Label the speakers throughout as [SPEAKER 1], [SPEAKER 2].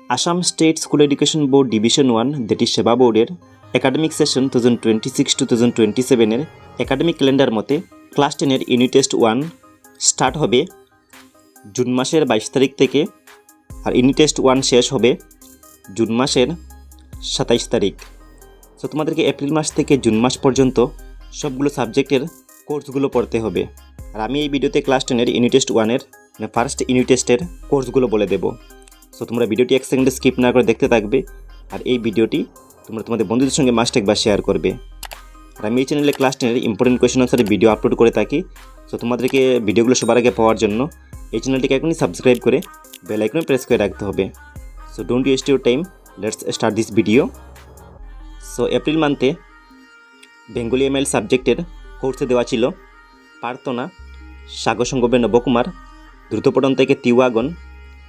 [SPEAKER 1] Assam State School Education Board Division 1 that is SEBA বোর্ডের academic session 2026-2027 এর academic calendar মতে class 10 এর unit test 1 start হবে June মাসের 22 তারিখ থেকে আর ইউনিট টেস্ট 1 শেষ হবে জুন মাসের 27 তারিখ। সো তোমাদেরকে এপ্রিল মাস থেকে জুন মাস পর্যন্ত সবগুলো সাবজেক্টের কোর্সগুলো পড়তে হবে। আর আমি এই ভিডিওতে ক্লাস 10 এর ইউনিট টেস্ট 1 এর ফার্স্ট ইউনিট টেস্টের কোর্সগুলো বলে দেব। সো তোমরা ভিডিওটি এক সেকেন্ডে স্কিপ না করে দেখতে থাকবে আর এই ভিডিওটি তোমরা তোমাদের বন্ধুদের সঙ্গে মাস্ট একবার শেয়ার করবে। আর আমি এই চ্যানেলে ক্লাস 10 এর ইম্পর্টেন্ট কোয়েশ্চন আনসারের ভিডিও আপলোড করে থাকি। সো তোমাদেরকে ভিডিওগুলো সবার আগে পাওয়ার জন্য এই চ্যানেলটিকে এখনই সাবস্ক্রাইব করে বেল আইকনে প্রেস করে রাখতে হবে। So don't waste your time, let's start this video. So April মান্থে বেঙ্গলি এমএল সাবজেক্টের কোর্সে দেওয়া ছিল প্রার্থনা, সাগসঙ্গবে নবকুমার, দ্রুতপঠন থেকে তিওয়াগন,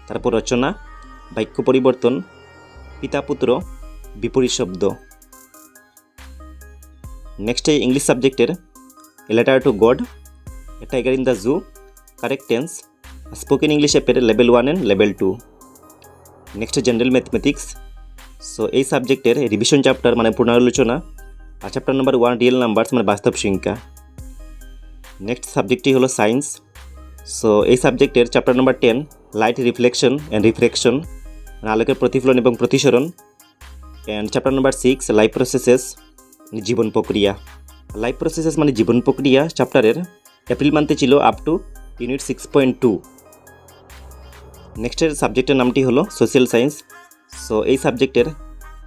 [SPEAKER 1] তারপর রচনা, বাক্য পরিবর্তন, পিতা পুত্র, বিপরীত শব্দ। নেক্সট ইংলিশ সাবজেক্টের a letter to God, a tiger in the zoo, correct tense, spoken English অ্যাপের level 1 and level 2। Next general mathematics. So এই সাবজেক্টের রিভিশন চ্যাপ্টার মানে পুনরালোচনা আর চ্যাপ্টার নাম্বার 1 রিয়েল নাম্বারস মানে বাস্তব সংখ্যা। নেক্সট সাবজেক্টটি হলো সায়েন্স। সো এই সাবজেক্টের chapter number 10 light reflection and refraction মানে আলোকের প্রতিফলন এবং প্রতিসরণ, and chapter number 6 life processes মানে জীবন প্রক্রিয়া। লাইফ প্রসেসেস মানে জীবন প্রক্রিয়া চ্যাপ্টারের এপ্রিল মান্থে ছিল আপ টু ইউনিট 6.2। নেক্সটের সাবজেক্টের নামটি হলো সোশ্যাল সায়েন্স। সো এই সাবজেক্টের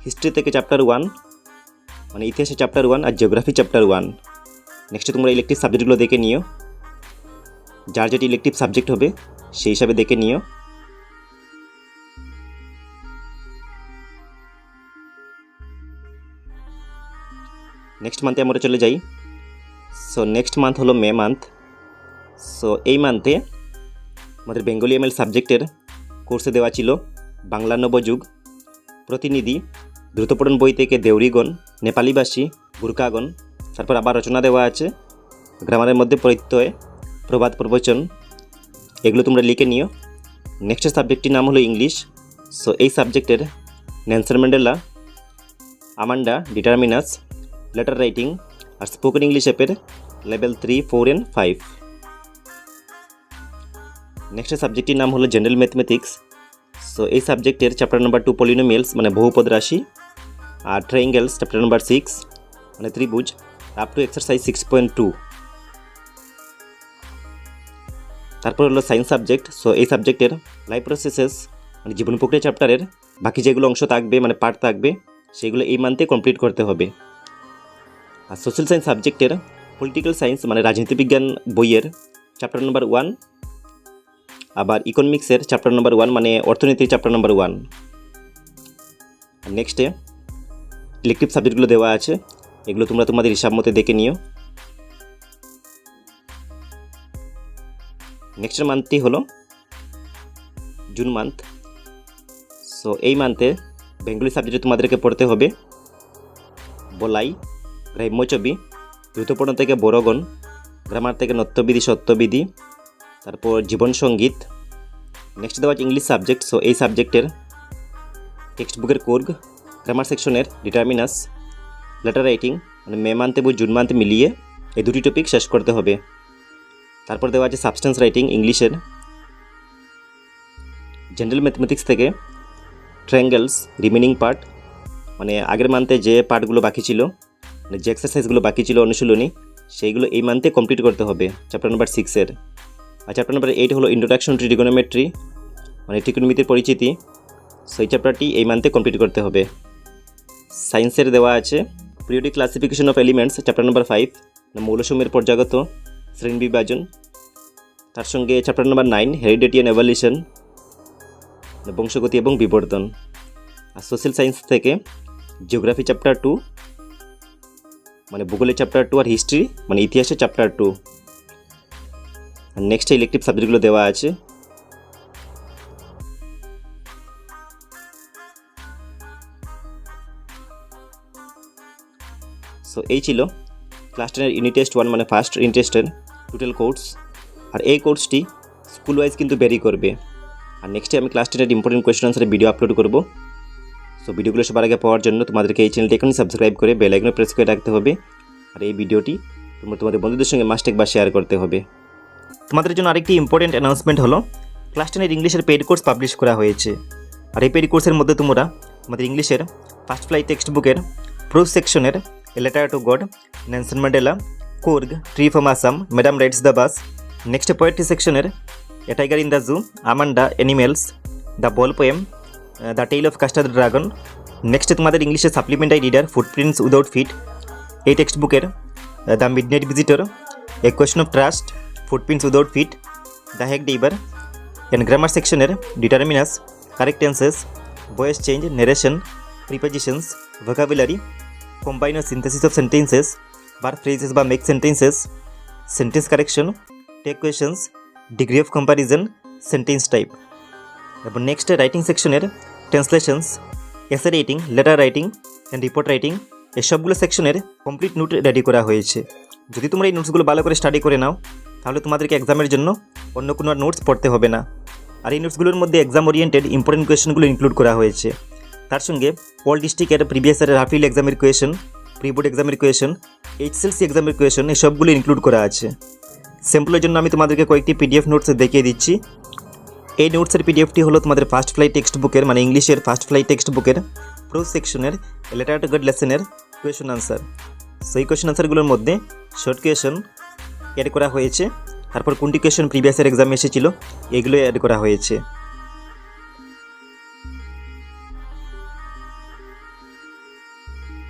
[SPEAKER 1] হিস্ট্রি থেকে চ্যাপ্টার 1 মানে ইতিহাসের চ্যাপ্টার 1 আর জিওগ্রাফি চ্যাপ্টার 1। নেক্সটে তোমরা ইলেকটিভ সাবজেক্টগুলো দেখে নিও, যার যেটি ইলেকটিভ সাবজেক্ট হবে সেই হিসাবে দেখে নিও। নেক্সট মান্থে আমরা চলে যাই। সো নেক্সট মান্থ হলো মে মান্থ। সো এই মান্থে আমাদের বেঙ্গলি এমএল সাবজেক্টের কোর্সে দেওয়া ছিল বাংলা নবযুগ, প্রতিনিধি, দ্রুতপঠন বই থেকে দেউরিগণ, নেপালিভাষী, গুরকাগণ, তারপর আবার রচনা দেওয়া আছে, গ্রামারের মধ্যে প্রত্যয়, প্রবাদ প্রবচন, এগুলো তোমরা লিখে নিও। নেক্সট সাবজেক্টটির নাম হলো ইংলিশ। সো এই সাবজেক্টের Nelson Mandela, Amanda, determiners, letter writing আর স্পোকেন ইংলিশ অ্যাপের লেভেল 3, 4 অ্যান্ড 5। নেক্সট সাবজেক্টটির নাম হলো জেনারেল ম্যাথমেটিক্স। সো এই সাবজেক্টের চ্যাপ্টার নাম্বার 2 পলিনোমিয়ালস মানে বহুপদ রাশি আর ট্রায়াঙ্গেলস চ্যাপ্টার নাম্বার 6 মানে ত্রিভুজ আপ টু এক্সারসাইজ 6.2। তারপর হলো সায়েন্স সাবজেক্ট। সো এই সাবজেক্টের লাইফ প্রসেসেস মানে জীবন প্রক্রিয়া চ্যাপ্টারের বাকি যেগুলো অংশ থাকবে মানে পার্ট থাকবে সেগুলো এই মান্থে কমপ্লিট করতে হবে। আর সোশ্যাল সায়েন্স সাবজেক্টের পলিটিক্যাল সায়েন্স মানে রাজনীতি বিজ্ঞান বইয়ের চ্যাপ্টার নাম্বার 1, আবার ইকোনমিক্সের চ্যাপ্টার নাম্বার 1 মানে অর্থনীতির চ্যাপ্টার নাম্বার 1। নেক্সটে ইলেকটিভ সাবজেক্টগুলো দেওয়া আছে, এগুলো তোমরা তোমাদের হিসাব মতো দেখে নিও। নেক্সট মান্থটি হলো জুন মান্থ। সো এই মান্থে বেঙ্গলি সাবজেক্টে তোমাদেরকে পড়তে হবে বলাই, গ্রাম্যছবি, দ্রুতপঠন থেকে বড়গণ, গ্রামার থেকে নত্যবিধি সত্যবিধি, তারপর জীবন সঙ্গীত। নেক্সট দেওয়া আছে ইংলিশ সাবজেক্ট। সো এই সাবজেক্টের টেক্সট বুকের কোর্গ, গ্রামার সেকশনের ডিটারমিনাস, লেটার রাইটিং মানে মে মান্থে এবং জুন মান্থে মিলিয়ে এই দুটি টপিক শেষ করতে হবে। তারপর দেওয়া আছে সাবস্টেন্স রাইটিং ইংলিশের, জেনারেল ম্যাথমেটিক্স থেকে ট্রায়াঙ্গেলস রিমেনিং পার্ট মানে আগের মান্থে যে পার্টগুলো বাকি ছিল মানে যে এক্সারসাইজগুলো বাকি ছিল অনুশীলনী সেইগুলো এই মান্থে কমপ্লিট করতে হবে চ্যাপ্টার নাম্বার 6-এর। আর চ্যাপ্টার নাম্বার 8 হলো ইন্ট্রোডাকশন টু ট্রিগোনোমেট্রি মানে ট্রিগোনোমেট্রির পরিচিতি। সেই চ্যাপ্টারটি এই মান্থে কমপ্লিট করতে হবে। সায়েন্সের দেওয়া আছে periodic classification of elements chapter number 5 মৌলসমূহের পর্যায়গত শ্রেণী বিভাজন, তার সঙ্গে chapter number 9 heredity and evolution বংশগতি এবং বিবর্তন। আর সোশ্যাল সায়েন্স থেকে জিওগ্রাফি চ্যাপ্টার 2 মানে ভূগোলের চ্যাপ্টার 2 আর হিস্ট্রি মানে ইতিহাসের চ্যাপ্টার 2। আর নেক্সট ইলেকটিভ সাবজেক্টগুলো দেওয়া আছে। সো এই ছিল ক্লাস 10 এর ইউনিট টেস্ট 1 মানে ফার্স্ট ইউনিট টেস্টের টোটাল কোর্স। আর এই কোর্সটি স্কুল ওয়াইজ কিন্তু ভ্যারি করবে। আর নেক্সটে আমি ক্লাস 10-এর ইম্পর্টেন্ট কোয়েশ্চেন আনসারের ভিডিও আপলোড করব। সো ভিডিওগুলো সবার আগে পাওয়ার জন্য তোমাদেরকে এই চ্যানেলটি এখনই সাবস্ক্রাইব করে বেল আইকনে প্রেস করে রাখতে হবে। আর এই ভিডিওটি তোমাদের বন্ধুদের সঙ্গে মাস্ট একবার শেয়ার করতে হবে। তোমাদের জন্য আরেকটি ইম্পর্টেন্ট অ্যানাউন্সমেন্ট হলো ক্লাস 10-এর ইংলিশের পেইড কোর্স পাবলিশ করা হয়েছে। আর এই পেইড কোর্সের মধ্যে তোমরা তোমাদের ইংলিশের ফার্স্ট ফ্লাই টেক্সট বুকের প্রোজ সেকশনের a letter to God, Nelson Mandela, Coorg, tree from Assam, madam rides the bus, next poetry সেকশনের a tiger in the zoo, Amanda, animals, the ball poem, the tale of custard the dragon. Next তোমাদের ইংলিশের supplementary reader footprints without feet, এই text বুকের the midnight visitor, a question of trust, footprints without feet, the hack driver. And grammar সেকশনের ডিটারমিনাস, correct tenses, voice change, narration, prepositions, vocabulary, combine ও synthesis of sentences, verb phrases বা make sentences, sentence correction, tag questions, degree of comparison, sentence type. এবং next writing সেকশনের translations, essay writing, letter writing and report writing, এসবগুলো সেকশনের complete note ready করা হয়েছে। যদি তোমরা এই নোটসগুলো ভালো করে স্টাডি করে নাও তাহলে তোমাদেরকে এক্সামের জন্য অন্য কোনো নোটস পড়তে হবে না। আর এই নোটসগুলোর মধ্যে এক্সাম ওরিয়েন্টেড ইম্পর্টেন্ট কোয়েশনগুলো ইনক্লুড করা হয়েছে। তার সঙ্গে অল ডিস্ট্রিক্টের প্রিভিয়াস ইয়ারের হাফিল এক্সামের কোয়েশন, প্রি বোর্ড এক্সামের কোয়েশন, এইচএসএলসি এক্সামের কোয়েশন, এসবগুলো ইনক্লুড করা আছে। স্যাম্পলের জন্য আমি তোমাদেরকে কয়েকটি পিডিএফ নোটস দেখিয়ে দিচ্ছি। এই নোটসের পিডিএফটি হলো তোমাদের ফার্স্ট ফ্লাই টেক্সট বুকের মানে ইংলিশের ফার্স্ট ফ্লাই টেক্সট বুকের প্রোজ সেকশনের লেটার টু গড লেসনের কোয়েশন আনসার। সো এই কোয়েশন আনসারগুলোর মধ্যে শর্ট কোয়েশন অ্যাড করা হয়েছে, তারপর কোনটি কোয়েশন প্রিভিয়াস ইয়ার এক্সামে এসেছিল এগুলো অ্যাড করা হয়েছে।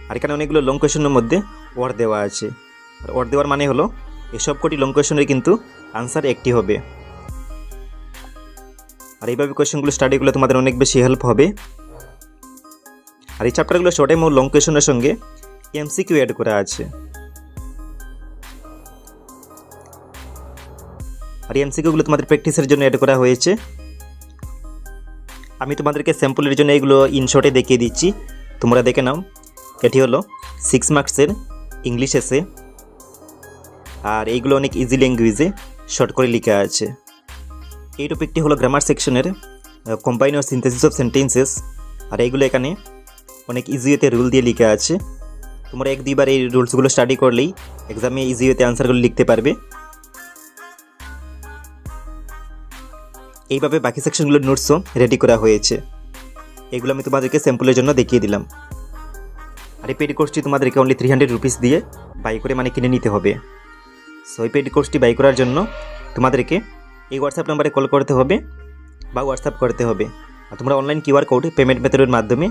[SPEAKER 1] আর এখানে অনেকগুলো লং কোয়েশনের মধ্যে ওয়ার্ড দেওয়া আছে। আর ওয়ার্ড দেওয়ার মানে হলো এসব কটি লং কোয়েশনের কিন্তু আনসার একটি হবে। আর এইভাবে কোয়েশনগুলো স্টাডিগুলো তোমাদের অনেক বেশি হেল্প হবে। আর এই চ্যাপ্টারগুলো শর্ট টাইম ও লং কোয়েশনের সঙ্গে এমসিকিউ অ্যাড করা আছে। আর এই এমসিকিউগুলো তোমাদের প্র্যাকটিসের জন্য অ্যাড করা হয়েছে। আমি তোমাদেরকে স্যাম্পলের জন্য এগুলো ইনশর্টে দেখিয়ে দিচ্ছি, তোমরা দেখে নাও। এটি হলো 6 মার্কসের ইংলিশ এসে, আর এইগুলো অনেক ইজি ল্যাঙ্গুয়েজে শর্ট করে লেখা আছে। এই টপিকটি হলো গ্রামার সেকশনের কম্বাইন ও সিনথেসিস অফ সেন্টেন্সেস, আর এইগুলো এখানে অনেক ইজিওতে রুল দিয়ে লেখা আছে। তোমরা 1-2 বার এই রুলসগুলো স্টাডি করলেই এক্সামে ইজিওতে আনসারগুলো লিখতে পারবে। এইভাবে বাকি সেকশনগুলোর নোটসও রেডি করা হয়েছে। এগুলো আমি তোমাদেরকে স্যাম্পলের জন্য দেখিয়ে দিলাম। আর এই পেড কোর্সটি তোমাদেরকে অনলি 300 রুপিস দিয়ে বাই করে মানে কিনে নিতে হবে। সো এই পেড কোর্সটি বাই করার জন্য তোমাদেরকে এই হোয়াটসঅ্যাপ নাম্বারে কল করতে হবে বা হোয়াটসঅ্যাপ করতে হবে। আর তোমরা অনলাইন কিউআর কোড পেমেন্ট মেথডের মাধ্যমে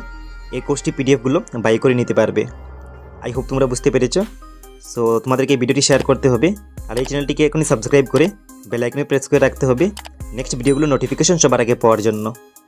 [SPEAKER 1] এই কোর্সটি পিডিএফগুলো বাই করে নিতে পারবে। আই হোপ তোমরা বুঝতে পেরেছো। সো তোমাদেরকে এই ভিডিওটি শেয়ার করতে হবে, আর এই চ্যানেলটিকে এখনই সাবস্ক্রাইব করে বেল আইকনে প্রেস করে রাখতে হবে নেক্সট ভিডিওগুলো নোটিফিকেশন সবার আগে পাওয়ার জন্য।